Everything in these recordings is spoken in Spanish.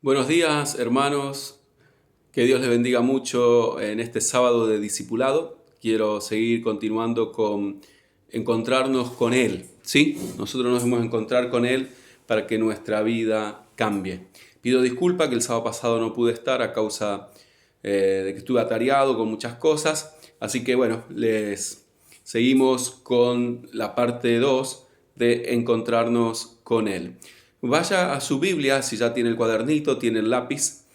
Buenos días, hermanos. Que Dios les bendiga mucho en este sábado de discipulado. Quiero seguir continuando con encontrarnos con Él. ¿Sí? Nosotros nos vamos a encontrar con Él para que nuestra vida cambie. Pido disculpas que el sábado pasado no pude estar a causa de que estuve atareado con muchas cosas. Así que bueno, les seguimos con la parte 2 de encontrarnos con Él. Vaya a su Biblia, si ya tiene el cuadernito, tiene el lápiz,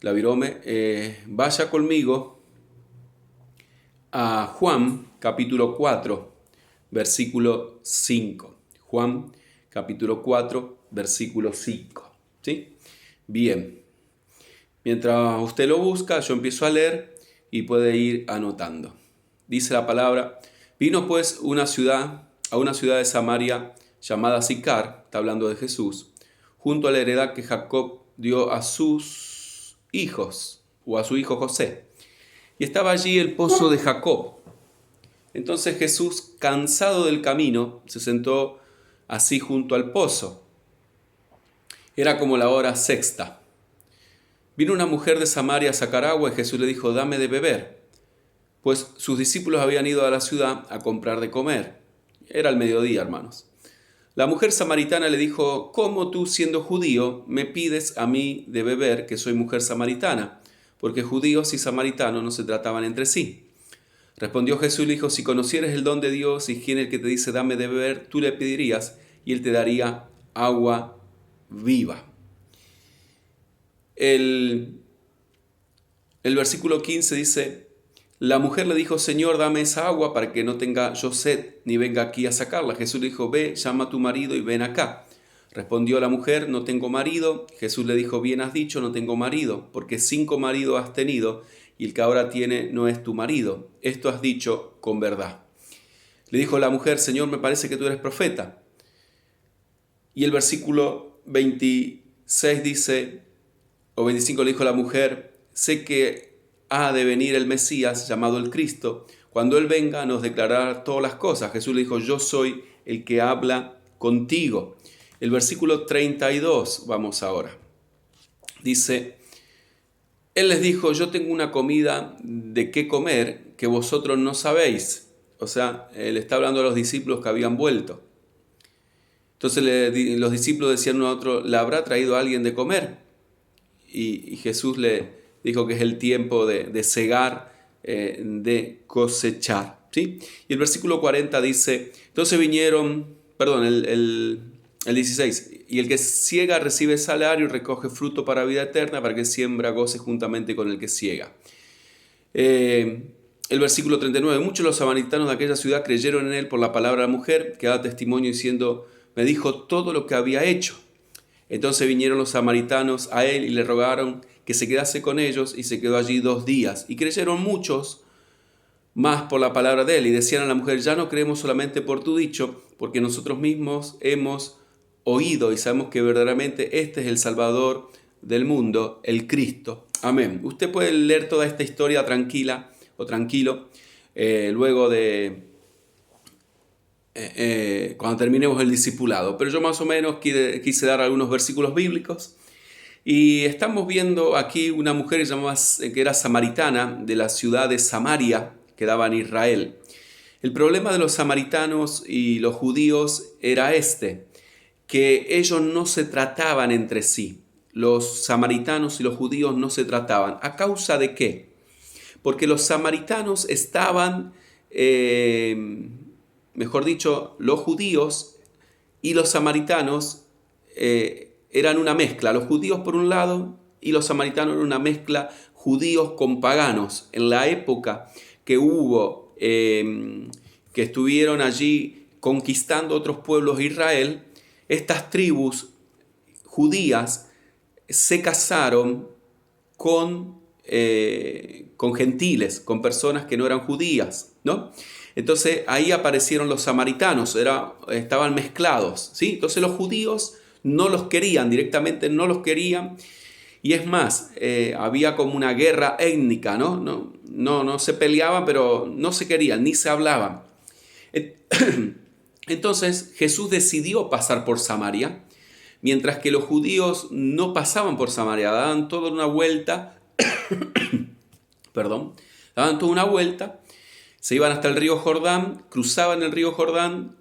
la virome, vaya conmigo a Juan capítulo 4, versículo 5. Juan capítulo 4, versículo 5. ¿Sí? Bien. Mientras usted lo busca, yo empiezo a leer y puede ir anotando. Dice la palabra: vino pues a una ciudad de Samaria llamada Sicar, está hablando de Jesús, junto a la heredad que Jacob dio a sus hijos, o a su hijo José. Y estaba allí el pozo de Jacob. Entonces Jesús, cansado del camino, se sentó así junto al pozo. Era como la hora sexta. Vino una mujer de Samaria a sacar agua y Jesús le dijo: dame de beber, pues sus discípulos habían ido a la ciudad a comprar de comer. Era el mediodía, hermanos. La mujer samaritana le dijo: ¿cómo tú, siendo judío, me pides a mí de beber, que soy mujer samaritana? Porque judíos y samaritanos no se trataban entre sí. Respondió Jesús y le dijo: si conocieras el don de Dios y quién es el que te dice dame de beber, tú le pedirías y él te daría agua viva. El versículo 15 dice: la mujer le dijo: Señor, dame esa agua para que no tenga yo sed, ni venga aquí a sacarla. Jesús le dijo: ve, llama a tu marido y ven acá. Respondió la mujer: no tengo marido. Jesús le dijo: bien has dicho, no tengo marido, porque 5 maridos has tenido, y el que ahora tiene no es tu marido. Esto has dicho con verdad. Le dijo la mujer: Señor, me parece que tú eres profeta. Y el versículo 26 dice, o 25, le dijo la mujer: sé que ha de venir el Mesías, llamado el Cristo. Cuando Él venga nos declarará todas las cosas. Jesús le dijo: yo soy el que habla contigo. El versículo 32, vamos ahora. Dice: Él les dijo: yo tengo una comida de qué comer que vosotros no sabéis. O sea, Él está hablando a los discípulos que habían vuelto. Entonces los discípulos decían uno a otro: ¿le habrá traído a alguien de comer? Y Jesús le dijo que es el tiempo de segar, de cosechar. ¿Sí? Y el versículo 40 dice: entonces vinieron, perdón, el 16, y el que ciega recibe salario y recoge fruto para vida eterna, para que siembra goce juntamente con el que ciega. El versículo 39, muchos de los samaritanos de aquella ciudad creyeron en él por la palabra de la mujer, que da testimonio diciendo: me dijo todo lo que había hecho. Entonces vinieron los samaritanos a él y le rogaron que se quedase con ellos, y se quedó allí 2 días. Y creyeron muchos más por la palabra de él, y decían a la mujer: ya no creemos solamente por tu dicho, porque nosotros mismos hemos oído y sabemos que verdaderamente este es el Salvador del mundo, el Cristo. Amén. Usted puede leer toda esta historia tranquila o tranquilo luego de cuando terminemos el discipulado, pero yo más o menos quise dar algunos versículos bíblicos. Y estamos viendo aquí una mujer que era samaritana, de la ciudad de Samaria, que daba en Israel. El problema de los samaritanos y los judíos era que ellos no se trataban entre sí. Los samaritanos y los judíos no se trataban. ¿A causa de qué? Porque los samaritanos estaban, mejor dicho, los judíos y los samaritanos eran una mezcla. Los judíos por un lado y los samaritanos eran una mezcla, judíos con paganos. En la época que hubo, que estuvieron allí conquistando otros pueblos de Israel, estas tribus judías se casaron con gentiles, con personas que no eran judías, ¿no? Entonces ahí aparecieron los samaritanos, estaban mezclados, ¿sí? Entonces los judíos no los querían, directamente no los querían, y es más, había como una guerra étnica, ¿no? No se peleaban, pero no se querían, ni se hablaban. Entonces Jesús decidió pasar por Samaria, mientras que los judíos no pasaban por Samaria, daban toda una vuelta, perdón, daban toda una vuelta, se iban hasta el río Jordán, cruzaban el río Jordán,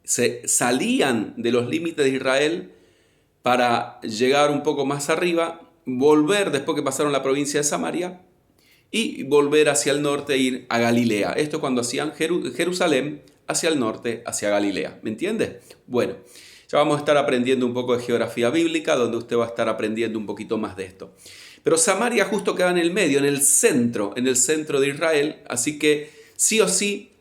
se salían de los límites de Israel para llegar un poco más arriba, volver después que pasaron la provincia de Samaria y volver hacia el norte e ir a Galilea. Esto cuando hacían Jerusalén hacia el norte, hacia Galilea. ¿Me entiendes? Bueno, ya vamos a estar aprendiendo un poco de geografía bíblica, donde usted va a estar aprendiendo un poquito más de esto. Pero Samaria justo queda en el medio, en el centro de Israel, así que sí o sí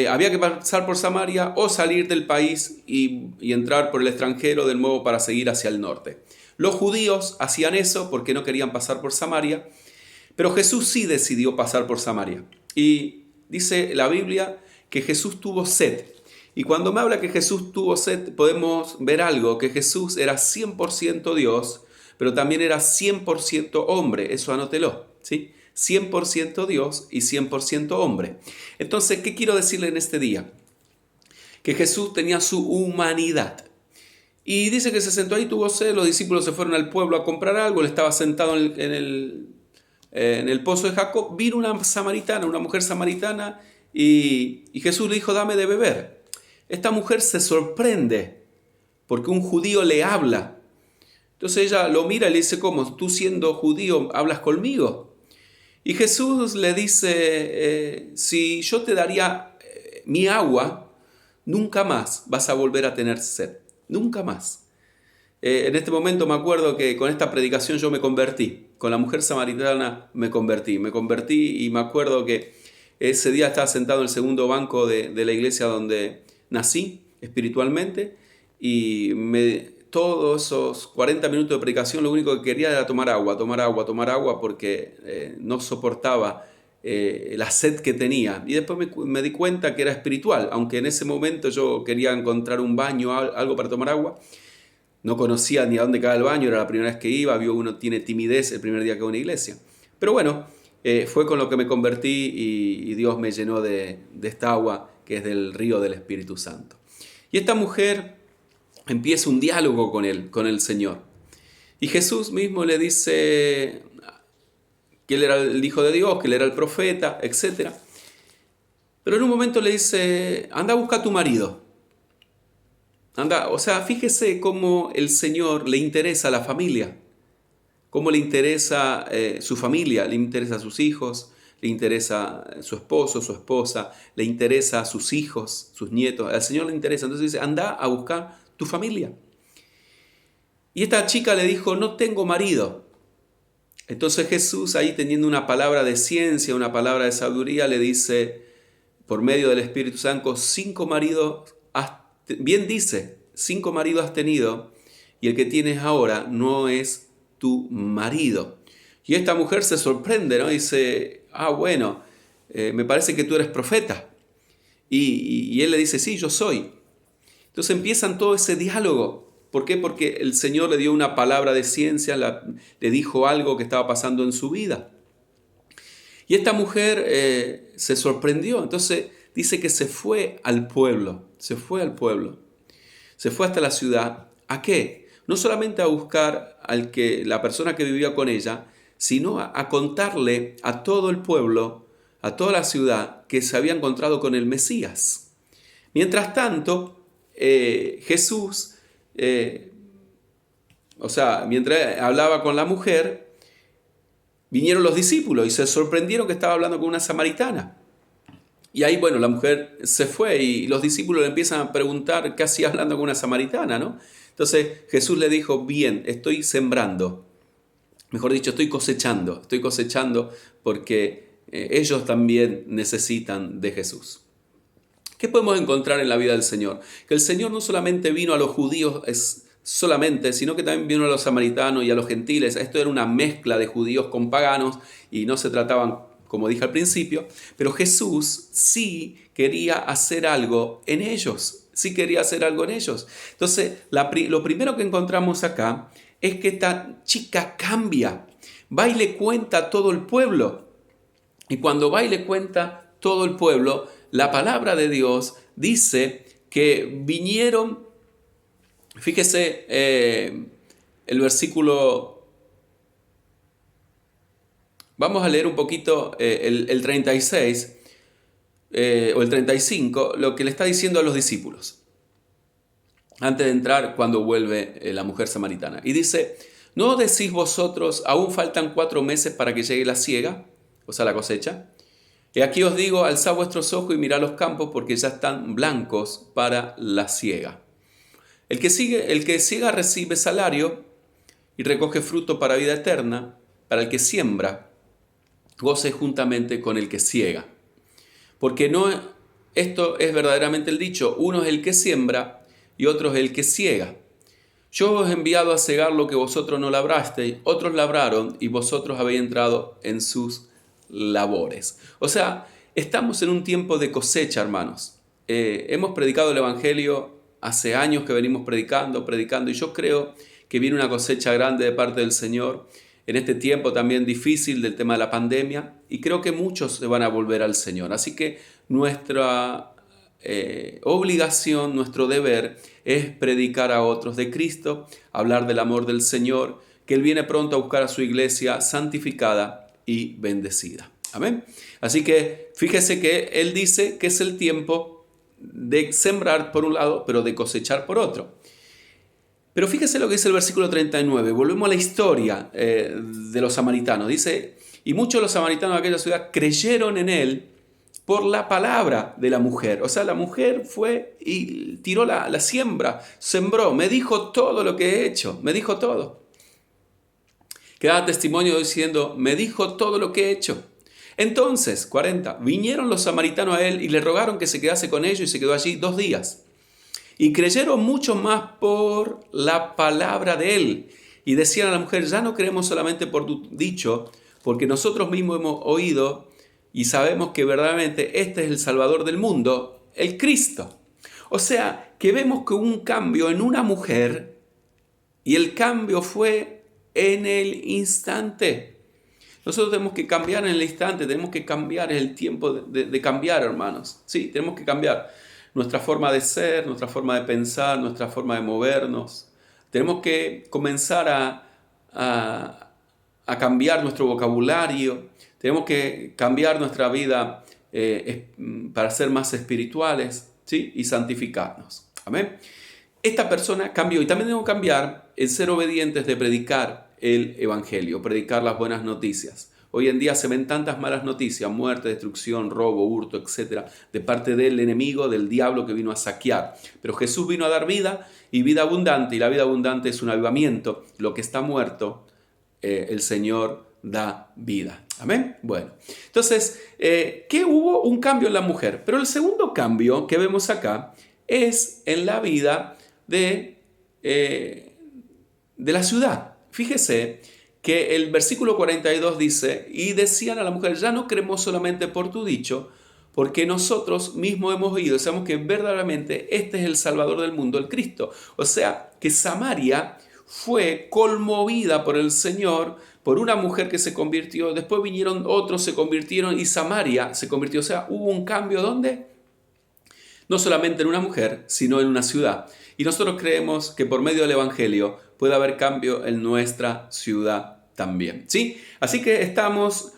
había que pasar por Samaria o salir del país y entrar por el extranjero de nuevo para seguir hacia el norte. Los judíos hacían eso porque no querían pasar por Samaria, pero Jesús sí decidió pasar por Samaria. Y dice la Biblia que Jesús tuvo sed. Y cuando me habla que Jesús tuvo sed, podemos ver algo, que Jesús era 100% Dios, pero también era 100% hombre. Eso anótelo, ¿sí? 100% Dios y 100% hombre. Entonces, ¿qué quiero decirle en este día? Que Jesús tenía su humanidad. Y dice que se sentó ahí, tuvo sed, los discípulos se fueron al pueblo a comprar algo, él estaba sentado en el pozo de Jacob, vino una samaritana, una mujer samaritana, y Jesús le dijo, dame de beber. Esta mujer se sorprende porque un judío le habla. Entonces ella lo mira y le dice, ¿cómo? ¿Tú siendo judío hablas conmigo? Y Jesús le dice, si yo te daría mi agua, nunca más vas a volver a tener sed. Nunca más. En este momento me acuerdo que con esta predicación yo me convertí. Con la mujer samaritana me convertí y me acuerdo que ese día estaba sentado en el segundo banco de la iglesia donde nací espiritualmente y todos esos 40 minutos de predicación lo único que quería era tomar agua porque no soportaba la sed que tenía. Y después me di cuenta que era espiritual, aunque en ese momento yo quería encontrar un baño, algo para tomar agua. No conocía ni a dónde quedaba el baño, era la primera vez que iba, uno tiene timidez el primer día que va a una iglesia. Pero bueno, fue con lo que me convertí y Dios me llenó de esta agua que es del río del Espíritu Santo. Y esta mujer empieza un diálogo con el Señor. Y Jesús mismo le dice que él era el Hijo de Dios, que él era el profeta, etc. Pero en un momento le dice, anda a buscar a tu marido. Anda, o sea, fíjese cómo el Señor le interesa a la familia, cómo le interesa su familia, le interesa a sus hijos, le interesa a su esposo, su esposa, le interesa a sus hijos, sus nietos, al Señor le interesa. Entonces dice, anda a buscar tu familia. Y esta chica le dijo, no tengo marido. Entonces Jesús, ahí teniendo una palabra de ciencia, una palabra de sabiduría, le dice, por medio del Espíritu Santo, 5 maridos bien dice, 5 maridos has tenido y el que tienes ahora no es tu marido. Y esta mujer se sorprende, ¿no? Dice, bueno, me parece que tú eres profeta. Y él le dice, sí, yo soy. Entonces empiezan todo ese diálogo. ¿Por qué? Porque el Señor le dio una palabra de ciencia, le dijo algo que estaba pasando en su vida. Y esta mujer se sorprendió. Entonces dice que se fue al pueblo. Se fue hasta la ciudad. ¿A qué? No solamente a buscar la persona que vivía con ella, sino a contarle a todo el pueblo, a toda la ciudad, que se había encontrado con el Mesías. Mientras tanto, Jesús, mientras hablaba con la mujer, vinieron los discípulos y se sorprendieron que estaba hablando con una samaritana. Y ahí, bueno, la mujer se fue y los discípulos le empiezan a preguntar qué hacía hablando con una samaritana, ¿no? Entonces Jesús le dijo, bien, estoy sembrando. Mejor dicho, estoy cosechando porque ellos también necesitan de Jesús. ¿Qué podemos encontrar en la vida del Señor? Que el Señor no solamente vino a los judíos sino que también vino a los samaritanos y a los gentiles. Esto era una mezcla de judíos con paganos y no se trataban, como dije al principio, pero Jesús sí quería hacer algo en ellos. Entonces, lo primero que encontramos acá es que esta chica cambia. Va y le cuenta a todo el pueblo. Y cuando va y le cuenta a todo el pueblo, la palabra de Dios dice que vinieron, fíjese, el versículo, vamos a leer un poquito el 36 o el 35, lo que le está diciendo a los discípulos, antes de entrar cuando vuelve la mujer samaritana. Y dice, ¿no decís vosotros, aún faltan 4 meses para que llegue la siega, o sea, la cosecha? Y aquí os digo, alzad vuestros ojos y mirad los campos, porque ya están blancos para la siega. El que siega recibe salario y recoge fruto para vida eterna, para el que siembra, goce juntamente con el que siega. Porque esto es verdaderamente el dicho, uno es el que siembra y otro es el que siega. Yo os he enviado a segar lo que vosotros no labrasteis, otros labraron y vosotros habéis entrado en sus labores. O sea, estamos en un tiempo de cosecha, hermanos. Hemos predicado el Evangelio hace años que venimos predicando, y yo creo que viene una cosecha grande de parte del Señor en este tiempo también difícil del tema de la pandemia, y creo que muchos se van a volver al Señor. Así que nuestra obligación, nuestro deber es predicar a otros de Cristo, hablar del amor del Señor, que Él viene pronto a buscar a su iglesia santificada y bendecida. Amén. Así que fíjese que Él dice que es el tiempo de sembrar por un lado, pero de cosechar por otro. Pero fíjese lo que dice el versículo 39. Volvemos a la historia de los samaritanos. Dice, y muchos de los samaritanos de aquella ciudad creyeron en Él por la palabra de la mujer. O sea, la mujer fue y tiró la siembra, sembró, me dijo todo lo que he hecho, me dijo todo. Que daba testimonio diciendo, me dijo todo lo que he hecho. Entonces, 40, vinieron los samaritanos a él y le rogaron que se quedase con ellos y se quedó allí 2 días. Y creyeron mucho más por la palabra de él. Y decían a la mujer, ya no creemos solamente por tu dicho, porque nosotros mismos hemos oído y sabemos que verdaderamente este es el Salvador del mundo, el Cristo. O sea, que vemos que hubo un cambio en una mujer y el cambio fue en el instante. Nosotros tenemos que cambiar en el instante, tenemos que cambiar, es el tiempo de cambiar, hermanos. Sí, tenemos que cambiar nuestra forma de ser, nuestra forma de pensar, nuestra forma de movernos. Tenemos que comenzar a cambiar nuestro vocabulario. Tenemos que cambiar nuestra vida para ser más espirituales, ¿sí? Y santificarnos. Amén. Esta persona cambió y también debemos cambiar en ser obedientes de predicar el Evangelio, predicar las buenas noticias. Hoy en día se ven tantas malas noticias, muerte, destrucción, robo, hurto, etc., de parte del enemigo, del diablo que vino a saquear. Pero Jesús vino a dar vida y vida abundante, y la vida abundante es un avivamiento. Lo que está muerto, el Señor da vida. Amén. Bueno, entonces, ¿qué hubo? Un cambio en la mujer. Pero el segundo cambio que vemos acá es en la vida de la ciudad. Fíjese que el versículo 42 dice, y decían a la mujer, ya no creemos solamente por tu dicho, porque nosotros mismos hemos oído, sabemos que verdaderamente este es el Salvador del mundo, el Cristo. O sea, que Samaria fue conmovida por el Señor, por una mujer que se convirtió, después vinieron otros, se convirtieron, y Samaria se convirtió. O sea, hubo un cambio, ¿dónde? No solamente en una mujer, sino en una ciudad. Y nosotros creemos que por medio del Evangelio puede haber cambio en nuestra ciudad también, ¿sí? Así que estamos,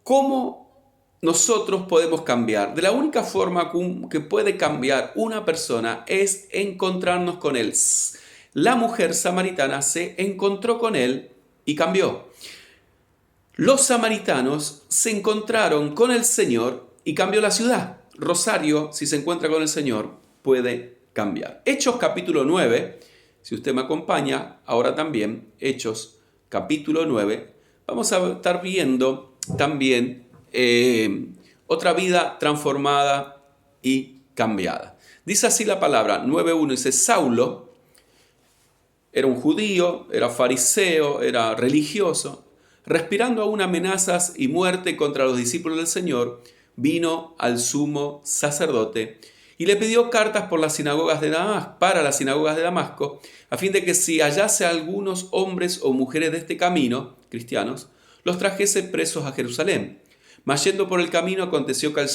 ¿cómo nosotros podemos cambiar? De la única forma que puede cambiar una persona es encontrarnos con Él. La mujer samaritana se encontró con Él y cambió. Los samaritanos se encontraron con el Señor y cambió la ciudad. Rosario, si se encuentra con el Señor, puede cambiar. Hechos capítulo 9, si usted me acompaña, ahora también, Hechos capítulo 9, vamos a estar viendo también otra vida transformada y cambiada. Dice así la palabra, 9.1, dice, Saulo era un judío, era fariseo, era religioso, respirando aún amenazas y muerte contra los discípulos del Señor, vino al sumo sacerdote y le pidió cartas para las sinagogas de Damasco, a fin de que si hallase a algunos hombres o mujeres de este camino, cristianos, los trajese presos a Jerusalén. Mas yendo por el camino, aconteció que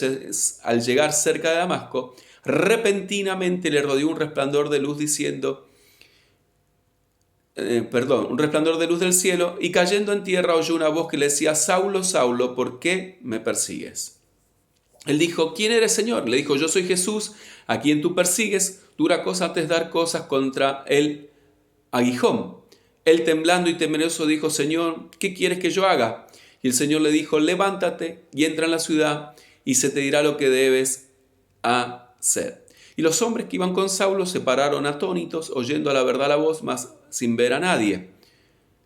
al llegar cerca de Damasco, repentinamente le rodeó un resplandor de luz diciendo, un resplandor de luz del cielo, y cayendo en tierra oyó una voz que le decía: Saulo, Saulo, ¿por qué me persigues? Él dijo: ¿quién eres, Señor? Le dijo: yo soy Jesús, a quien tú persigues. Dura cosa antes dar cosas contra el aguijón. Él, temblando y temeroso, dijo: Señor, ¿qué quieres que yo haga? Y el Señor le dijo: levántate y entra en la ciudad, y se te dirá lo que debes hacer. Y los hombres que iban con Saulo se pararon atónitos, oyendo a la verdad la voz, mas sin ver a nadie.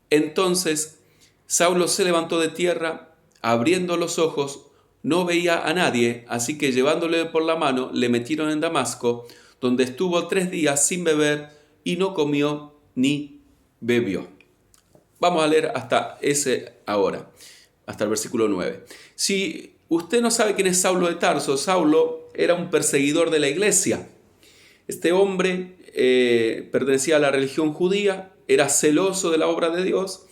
Entonces Saulo se levantó de tierra, abriendo los ojos, no veía a nadie, así que llevándole por la mano, le metieron en Damasco, donde estuvo 3 días sin beber, y no comió ni bebió. Vamos a leer hasta ese ahora, hasta el versículo 9. Si usted no sabe quién es Saulo de Tarso, Saulo era un perseguidor de la iglesia. Este hombre pertenecía a la religión judía, era celoso de la obra de Dios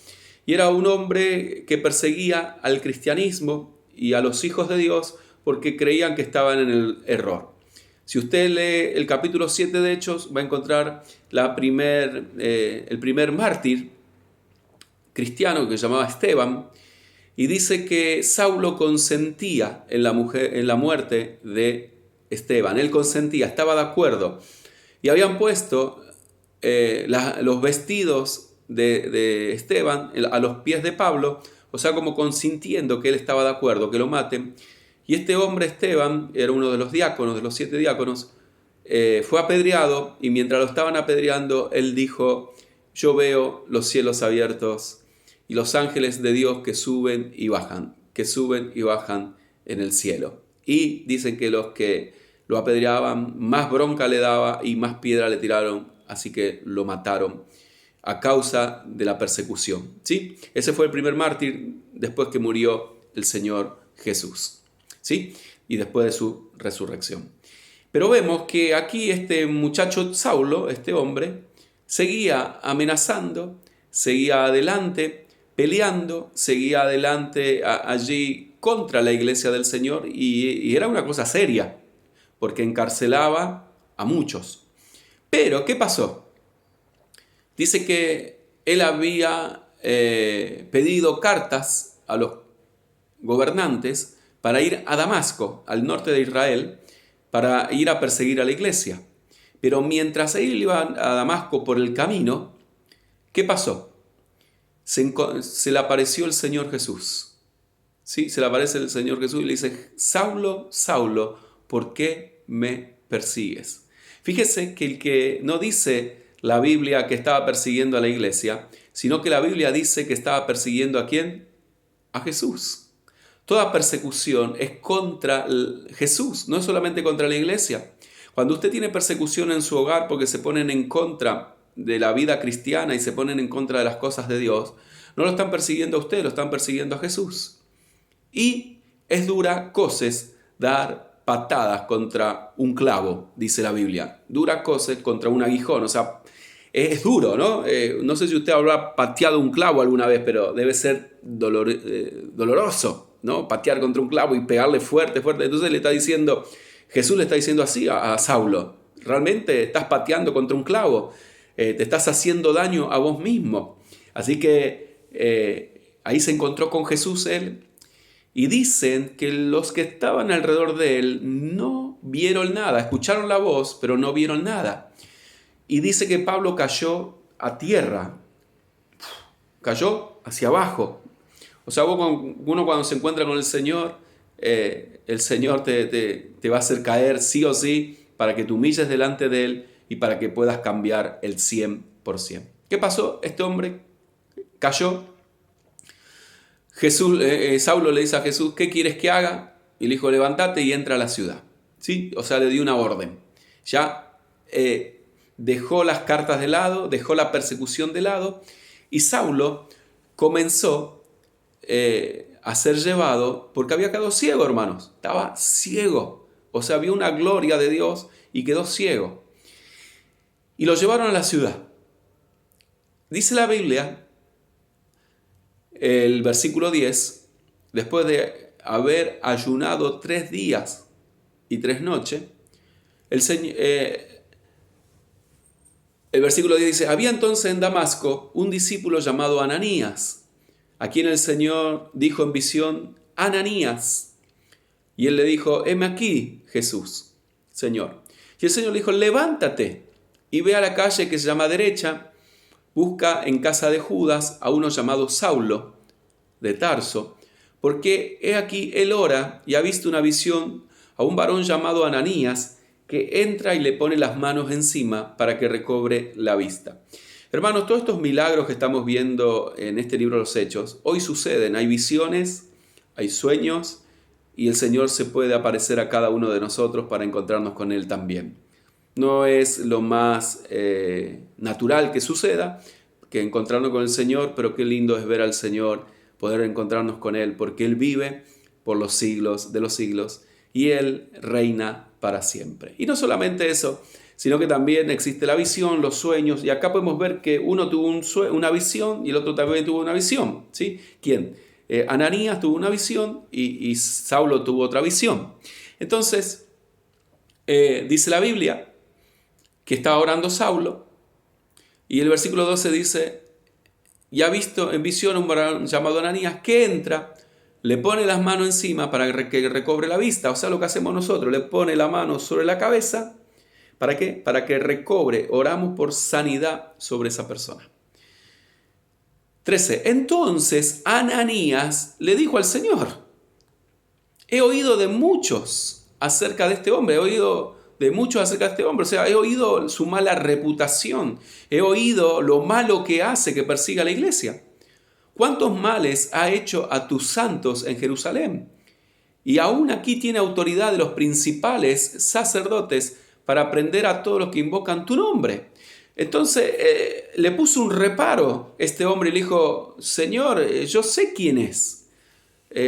y era un hombre que perseguía al cristianismo y a los hijos de Dios porque creían que estaban en el error. Si usted lee el capítulo 7 de Hechos, va a encontrar el primer mártir cristiano que se llamaba Esteban, y dice que Saulo consentía en la muerte de Esteban. Él consentía, estaba de acuerdo. Y habían puesto los vestidos de Esteban a los pies de Pablo, o sea, como consintiendo que él estaba de acuerdo, que lo maten. Y este hombre, Esteban, era uno de los diáconos, de los 7 diáconos, fue apedreado, y mientras lo estaban apedreando, él dijo: yo veo los cielos abiertos y los ángeles de Dios que suben y bajan en el cielo. Y dicen que los que lo apedreaban, más bronca le daba y más piedra le tiraron, así que lo mataron a causa de la persecución. ¿Sí? Ese fue el primer mártir después que murió el Señor Jesús. ¿Sí? Y después de su resurrección. Pero vemos que aquí este muchacho Saulo, este hombre, seguía amenazando, seguía adelante, peleando, seguía adelante allí contra la iglesia del Señor, y era una cosa seria, porque encarcelaba a muchos. Pero, ¿qué pasó? Dice que él había pedido cartas a los gobernantes para ir a Damasco, al norte de Israel, para ir a perseguir a la iglesia. Pero mientras él iba a Damasco por el camino, ¿qué pasó? Se le apareció el Señor Jesús. ¿Sí? Se le aparece el Señor Jesús y le dice: Saulo, Saulo, ¿por qué me persigues? Fíjese que el que no dice la Biblia que estaba persiguiendo a la iglesia, sino que la Biblia dice que estaba persiguiendo ¿a quién? A Jesús. Toda persecución es contra Jesús, no es solamente contra la iglesia. Cuando usted tiene persecución en su hogar porque se ponen en contra de la vida cristiana y se ponen en contra de las cosas de Dios, no lo están persiguiendo a usted, lo están persiguiendo a Jesús. Y es dura cosas dar patadas contra un clavo, dice la Biblia. Dura cosas contra un aguijón, o sea, es duro, ¿no? No sé si usted habrá pateado un clavo alguna vez, pero debe ser doloroso, ¿no? Patear contra un clavo y pegarle fuerte, fuerte. Entonces Jesús le está diciendo así a Saulo: realmente estás pateando contra un clavo, te estás haciendo daño a vos mismo. Así que ahí se encontró con Jesús él, y dicen que los que estaban alrededor de él no vieron nada, escucharon la voz, pero no vieron nada. Y dice que Pablo cayó a tierra, cayó hacia abajo. O sea, uno cuando se encuentra con el Señor te va a hacer caer sí o sí, para que te humilles delante de Él y para que puedas cambiar el 100%. ¿Qué pasó? Este hombre cayó. Saulo le dice a Jesús: ¿qué quieres que haga? Y le dijo: levántate y entra a la ciudad. ¿Sí? O sea, le dio una orden. Ya dejó las cartas de lado, dejó la persecución de lado, y Saulo comenzó a ser llevado, porque había quedado ciego, hermanos. Estaba ciego. O sea, vio una gloria de Dios y quedó ciego. Y lo llevaron a la ciudad. Dice la Biblia, el versículo 10, después de haber ayunado 3 días y 3 noches, el El versículo 10 dice, había entonces en Damasco un discípulo llamado Ananías, a quien el Señor dijo en visión, Ananías. Y él le dijo, heme aquí, Jesús, Señor. Y el Señor le dijo, levántate y ve a la calle que se llama derecha, busca en casa de Judas a uno llamado Saulo, de Tarso, porque he aquí él ora y ha visto una visión a un varón llamado Ananías, que entra y le pone las manos encima para que recobre la vista. Hermanos, todos estos milagros que estamos viendo en este libro de los Hechos, hoy suceden. Hay visiones, hay sueños, y el Señor se puede aparecer a cada uno de nosotros para encontrarnos con Él también. No es lo más natural que suceda, que encontrarnos con el Señor, pero qué lindo es ver al Señor, poder encontrarnos con Él, porque Él vive por los siglos de los siglos y Él reina para siempre. Y no solamente eso, sino que también existe la visión, los sueños, y acá podemos ver que uno tuvo una visión y el otro también tuvo una visión, ¿sí? ¿Quién? Ananías tuvo una visión y Saulo tuvo otra visión. Entonces, dice la Biblia que estaba orando Saulo, y el versículo 12 dice, y ha visto en visión un varón llamado Ananías que entra, le pone las manos encima para que recobre la vista. O sea, lo que hacemos nosotros, le pone la mano sobre la cabeza. ¿Para qué? Para que recobre. Oramos por sanidad sobre esa persona. 13. Entonces Ananías le dijo al Señor, he oído de muchos acerca de este hombre, he oído su mala reputación, he oído lo malo que hace, que persiga a la iglesia. ¿Cuántos males ha hecho a tus santos en Jerusalén? Y aún aquí tiene autoridad de los principales sacerdotes para prender a todos los que invocan tu nombre. Entonces le puso un reparo este hombre y le dijo, Señor, yo sé quién es.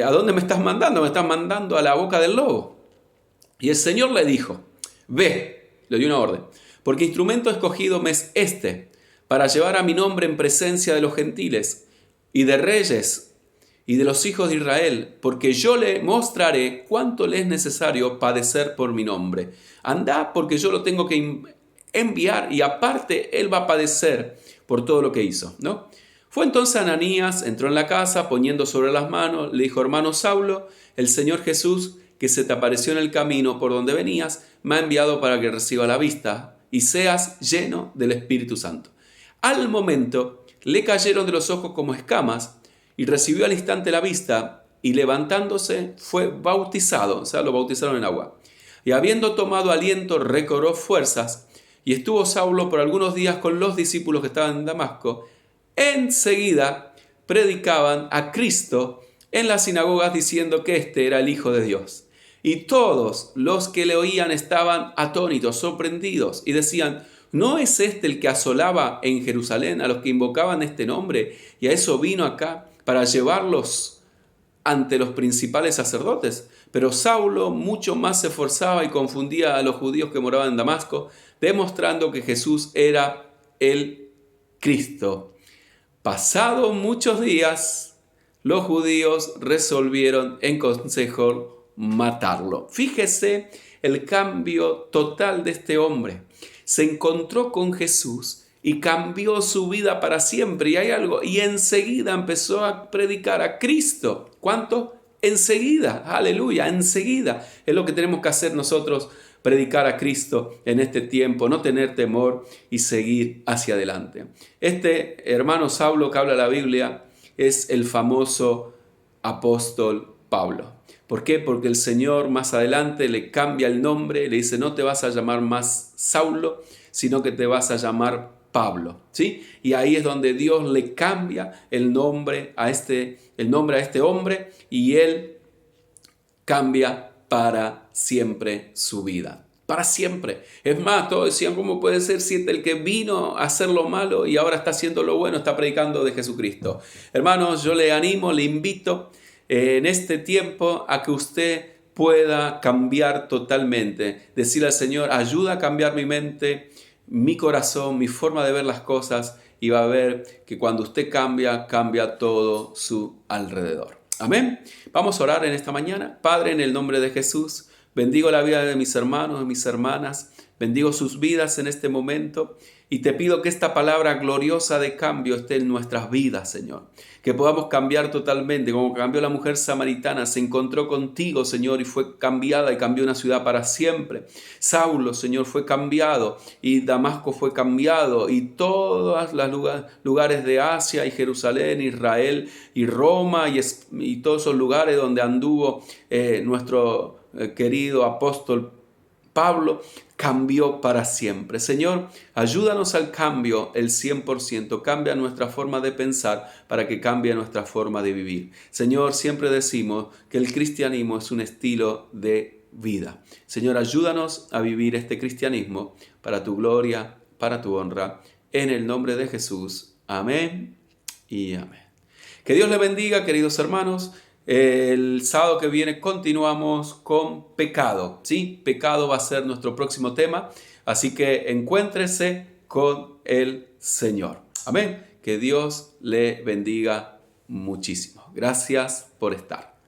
¿A dónde me estás mandando? Me estás mandando a la boca del lobo. Y el Señor le dijo, ve, le dio una orden, porque instrumento escogido me es este, para llevar a mi nombre en presencia de los gentiles y de reyes y de los hijos de Israel, porque yo le mostraré cuánto le es necesario padecer por mi nombre. Anda, porque yo lo tengo que enviar y aparte él va a padecer por todo lo que hizo, ¿no? Fue entonces Ananías, entró en la casa, poniendo sobre las manos, le dijo, hermano Saulo, el Señor Jesús, que se te apareció en el camino por donde venías, me ha enviado para que reciba la vista y seas lleno del Espíritu Santo. Al momento le cayeron de los ojos como escamas y recibió al instante la vista y levantándose fue bautizado, o sea, lo bautizaron en agua. Y habiendo tomado aliento recobró fuerzas y estuvo Saulo por algunos días con los discípulos que estaban en Damasco. Enseguida predicaban a Cristo en las sinagogas diciendo que este era el Hijo de Dios. Y todos los que le oían estaban atónitos, sorprendidos y decían, ¿no es este el que asolaba en Jerusalén a los que invocaban este nombre? Y a eso vino acá para llevarlos ante los principales sacerdotes. Pero Saulo mucho más se esforzaba y confundía a los judíos que moraban en Damasco, demostrando que Jesús era el Cristo. Pasados muchos días, los judíos resolvieron en consejo matarlo. Fíjese el cambio total de este hombre. Se encontró con Jesús y cambió su vida para siempre. Y hay algo, y enseguida empezó a predicar a Cristo. ¿Cuánto? Enseguida, aleluya, enseguida. Es lo que tenemos que hacer nosotros, predicar a Cristo en este tiempo, no tener temor y seguir hacia adelante. Este hermano Saulo que habla la Biblia es el famoso apóstol Pablo. ¿Por qué? Porque el Señor más adelante le cambia el nombre, le dice, no te vas a llamar más Saulo, sino que te vas a llamar Pablo, ¿sí? Y ahí es donde Dios le cambia el nombre a este hombre y él cambia para siempre su vida. Para siempre. Es más, todos decían, ¿cómo puede ser si el que vino a hacer lo malo y ahora está haciendo lo bueno, está predicando de Jesucristo? Hermanos, yo le animo, le invito en este tiempo a que usted pueda cambiar totalmente. Decirle al Señor, ayuda a cambiar mi mente, mi corazón, mi forma de ver las cosas, y va a ver que cuando usted cambia, cambia todo su alrededor. Amén. Vamos a orar en esta mañana. Padre, en el nombre de Jesús, Bendigo la vida de mis hermanos, de mis hermanas. Bendigo sus vidas en este momento. Y te pido que esta palabra gloriosa de cambio esté en nuestras vidas, Señor. Que podamos cambiar totalmente, como cambió la mujer samaritana, se encontró contigo, Señor, y fue cambiada y cambió una ciudad para siempre. Saulo, Señor, fue cambiado y Damasco fue cambiado y todos los lugares de Asia y Jerusalén, Israel y Roma y todos esos lugares donde anduvo nuestro querido apóstol Pablo, cambió para siempre. Señor, ayúdanos al cambio, el 100%. Cambia nuestra forma de pensar para que cambie nuestra forma de vivir. Señor, siempre decimos que el cristianismo es un estilo de vida. Señor, ayúdanos a vivir este cristianismo para tu gloria, para tu honra. En el nombre de Jesús. Amén y amén. Que Dios le bendiga, queridos hermanos. El sábado que viene continuamos con pecado, ¿sí? Pecado va a ser nuestro próximo tema, así que encuéntrese con el Señor. Amén. Que Dios le bendiga muchísimo. Gracias por estar.